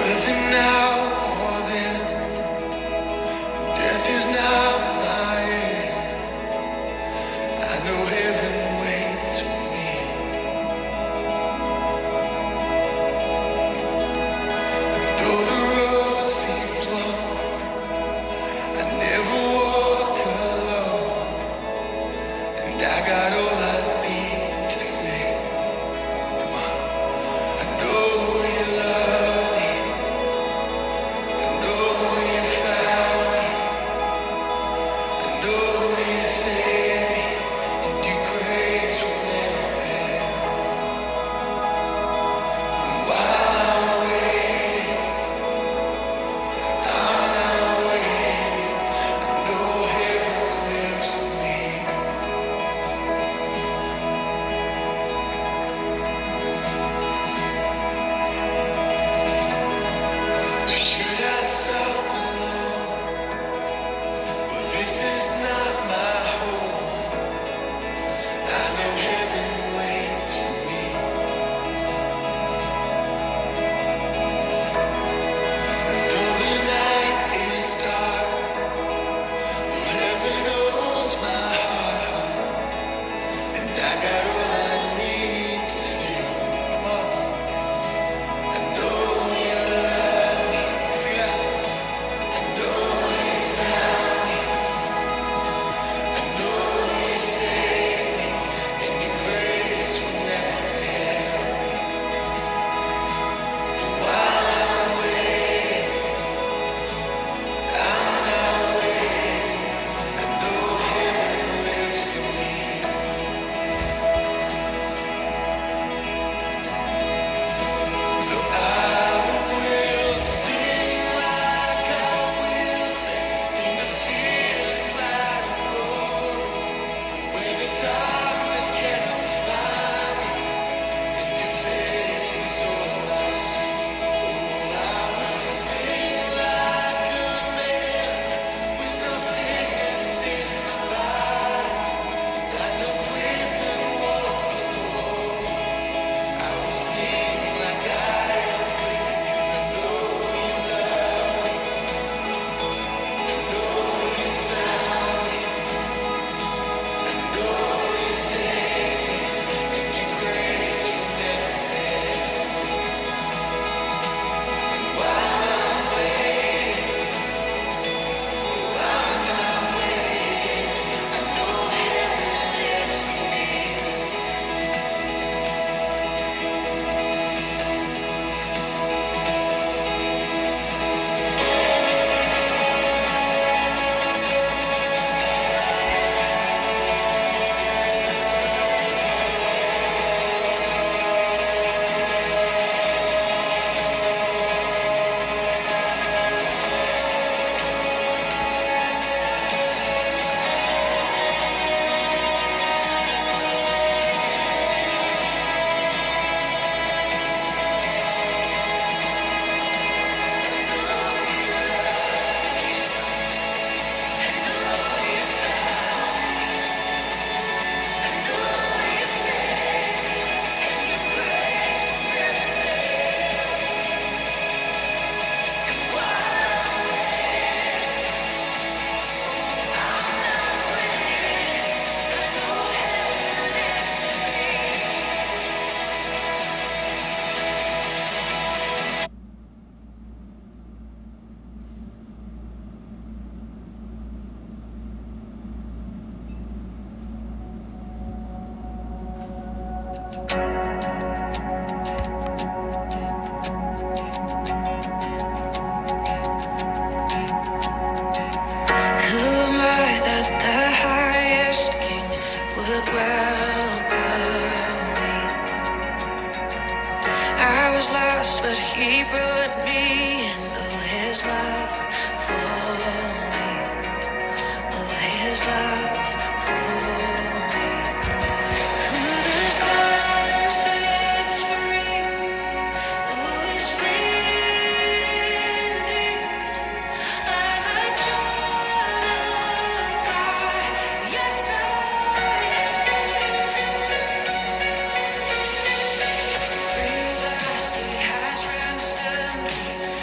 Whether now or then, death is not my end. I know heaven waits for me. Though the road seems long, I never walk alone. And I got all I need to say. Come on. I know you love me. I know you found me. I know you saved me. And your grace will never fail. And while I'm waiting, I'm not waiting. I know heaven lives in me. Should I suffer long? Well, this is not my home. I know heaven waits for me. And though the night is dark, well, heaven owns my heart. And I got all I need to see. Come on. I know you love me. See that? I know you found me. I know you saved me. And your grace will never fail. And while I'm waiting, I'm not waiting. I know heaven lives in me. So I will sing like I will in the fields like gold, where the darkness cannot find me, and your face is all I see. Oh, I will sing like a man with no sickness in my body, like no prison walls can hold me. I will sing like I am free, 'cause I know you love me, know you found me, know you saved me, and your grace will never fail. And while I'm waiting, oh, I'm not waiting. I know heaven lives in me. Who am I that the highest king would welcome me? I was lost, but he brought me in. Oh, his love for me. Oh, his love for me. Who the Son sets free, who is free indeed. I'm a child of God. Yes, I am. Free at last, He has ransomed me.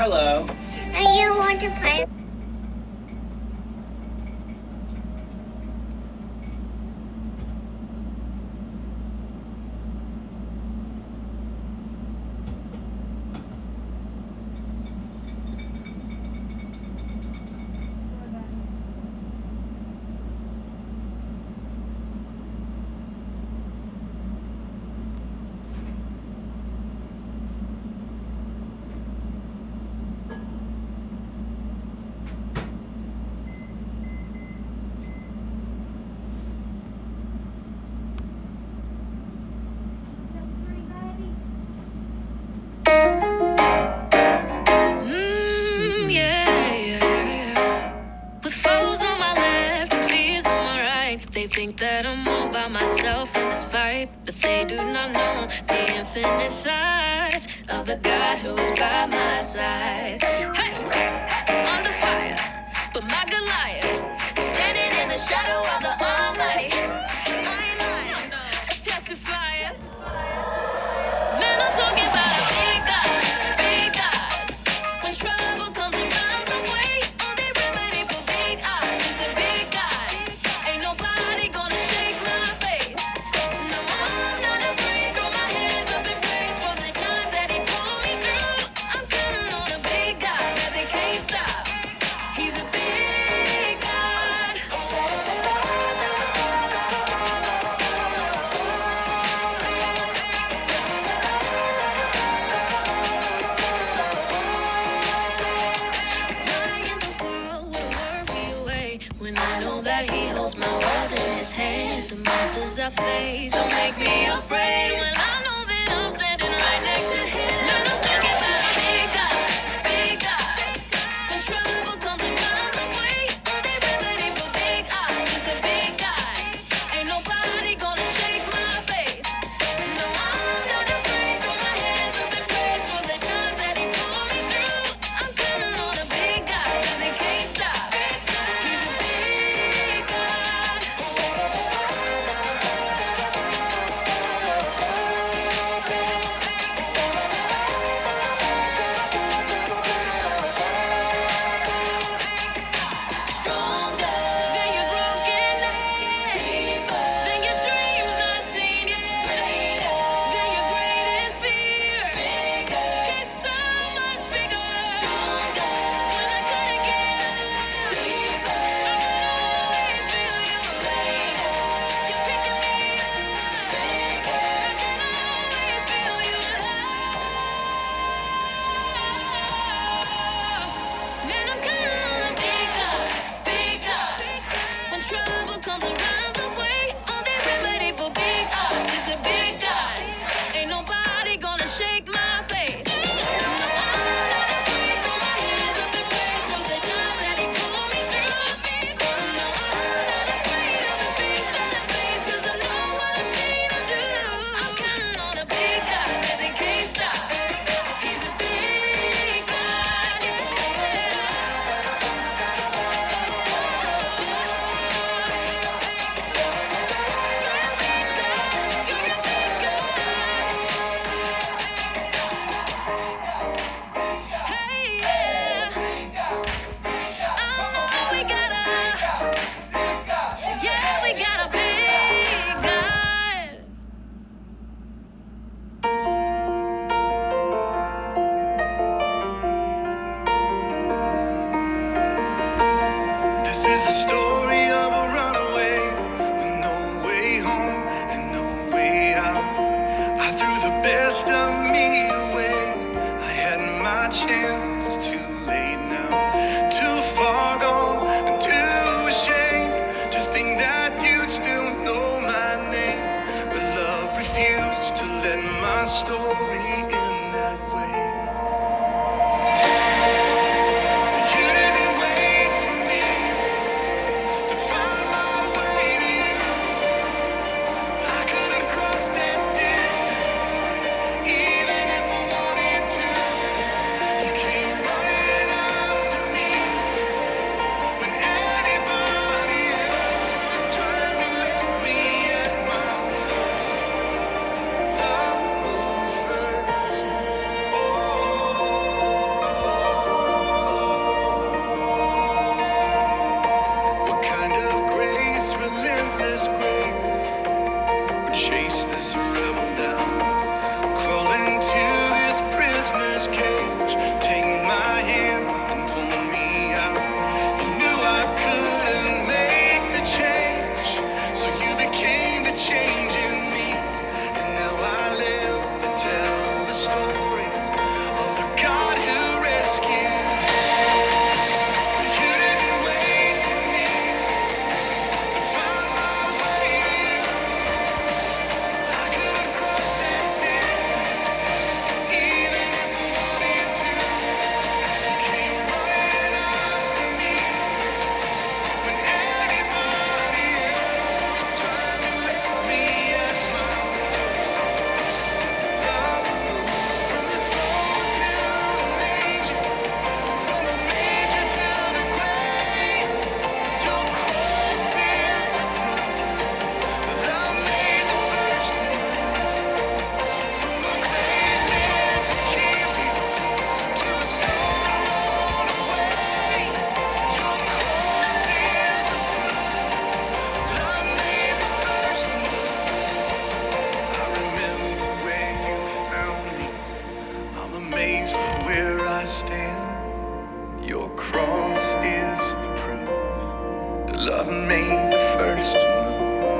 Hello. And you want to play? With foes on my left and fears on my right, they think that I'm all by myself in this fight, but they do not know the infinite size of the God who is by my side. Hey, under fire, but my Goliath standing in the shadow of the Almighty. I ain't lying, just testifying. Man, I'm talking about a big God, big God. When trouble comes around the way, only remedy for big odds is a big God. Ain't nobody gonna shake my faith. No, I'm not afraid. Throw my hands up in praise for the times that He pulled me through. I'm counting on a big God that they can't stop. He's a big God. Why in the world would I worry away when I know that He holds my world in His hands? The monsters I face don't make me afraid when I know that I'm standing right next to Him. Man, I'm talking about a big God, big God. When trouble comes around the way, the remedy for big odds is a big God. Ain't nobody gonna shake my faith. No, I'm not afraid. Throw my hands up in praise for the times that He pulled me through. I'm counting on a big God that they can't stop. He's a big God. Stronger than your broken head. Deeper than your dreams not seen yet. Greater than your greatest fear. Bigger. He's so much bigger. Stronger when I couldn't get up. Deeper. I could always feel you later. You're picking me up. Bigger. I can always feel you love. Man, I'm counting on a big God, big God. When trouble comes around the way, only remedy for big odds is a big God. Ain't nobody gonna shake my faith. No, I'm not afraid. Throw my hands up in praise for the times that He pulled me through. No, I'm not afraid of the beast that I face, 'cause I know what I've seen Him do. I'm counting on a big God that they can't stop. He's a big God. made the first move.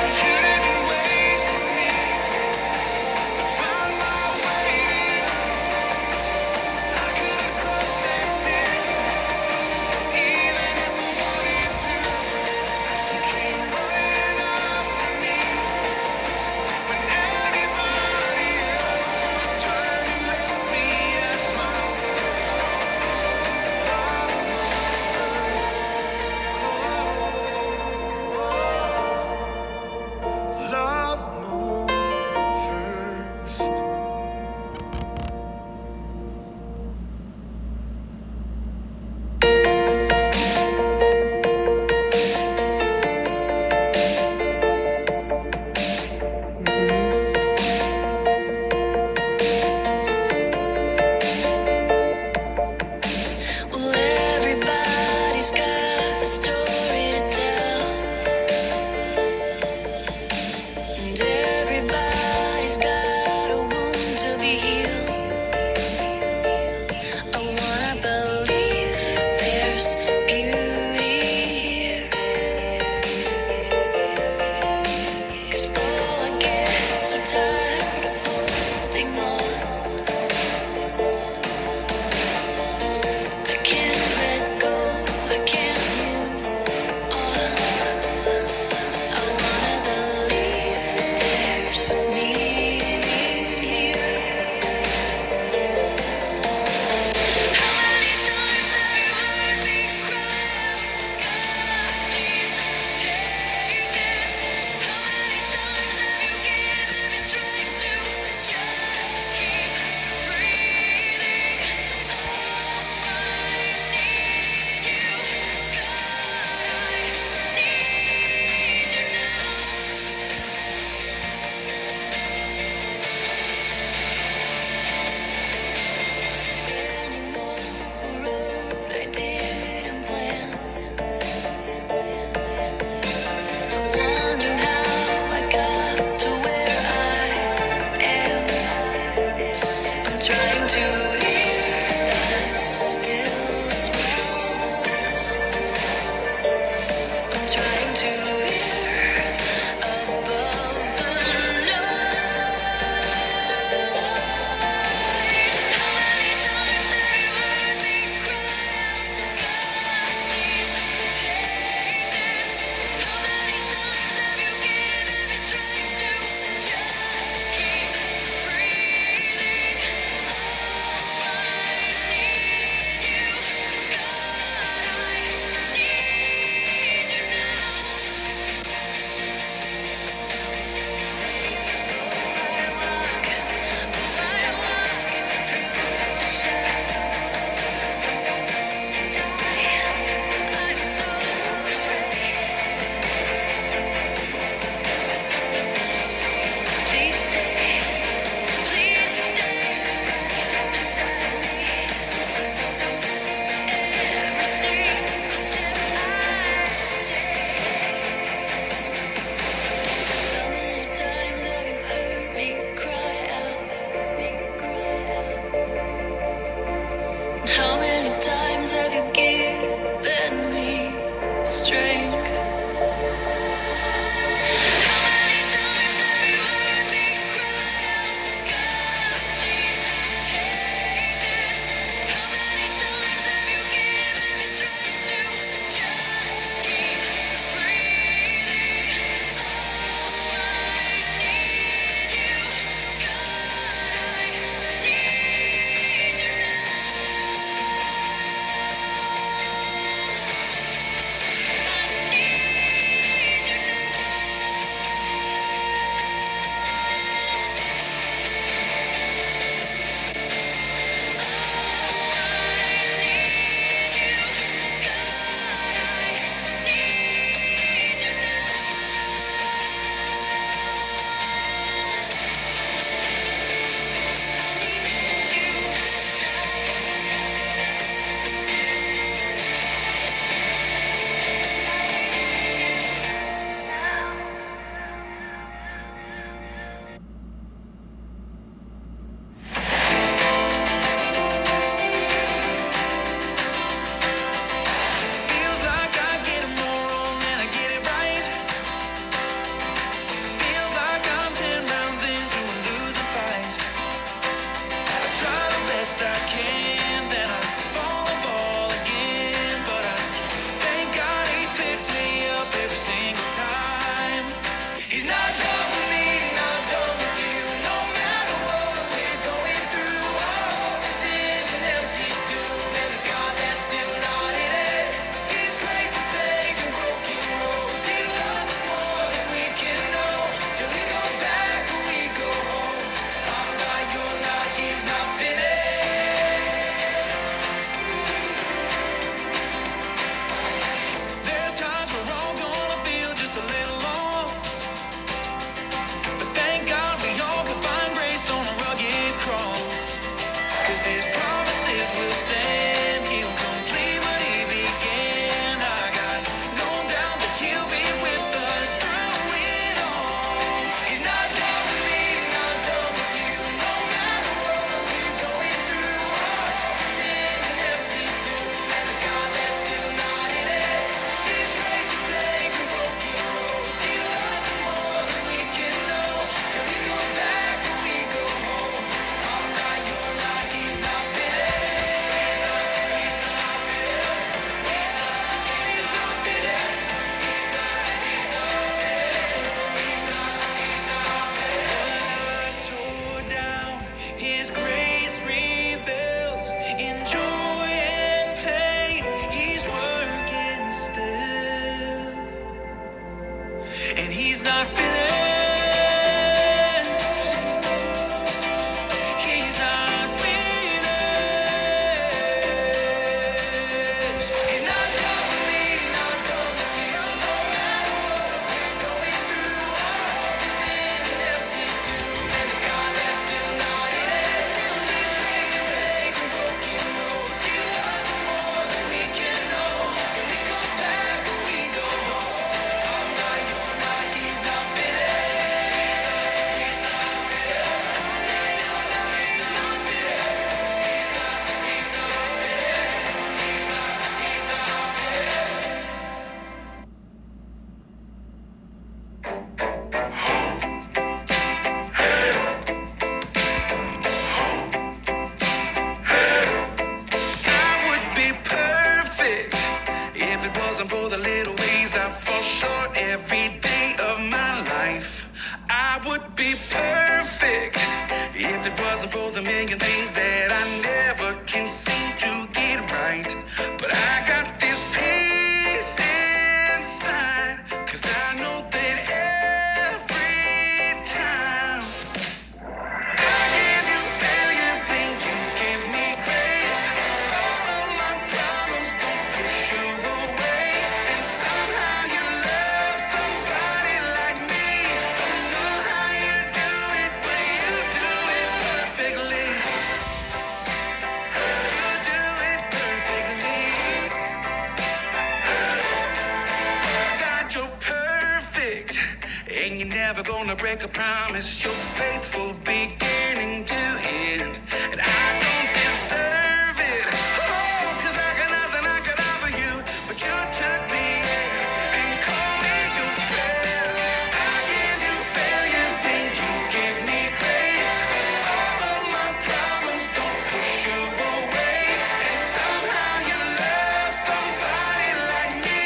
You didn't wait for me to find my way to you. I could have crossed that distance, even if I wanted to. You came running after me when anybody else would have turned and left me at my worst. Love at first. If it wasn't for the little ways I fall short every day of my life, I would be perfect. If it wasn't for the million things that I never can seem to get right. But I got this peace inside, 'cause I know that every time I give you failures and you give me grace, all of my problems don't push you away. And somehow you love somebody like me. Don't know how you do it, but you do it perfectly. You do it perfectly. God, you're perfect, and you're never gonna break a promise. You're faithful beginning to end, and I don't deserve it. Oh, 'cause I got nothing I could offer you, but you took me in and called me your friend. I give you failures and you give me grace. All of my problems don't push you away, and somehow you love somebody like me.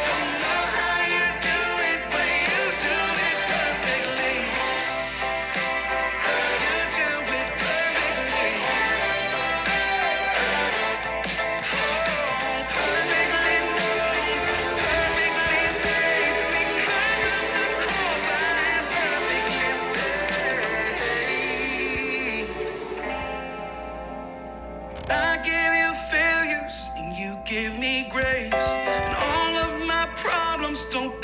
Don't know how you do it, but you do it perfectly. You do it perfectly. Oh, perfectly known, perfectly made, because of the cross I am perfectly saved. I give you failures and you give me grace, and all of my problems don't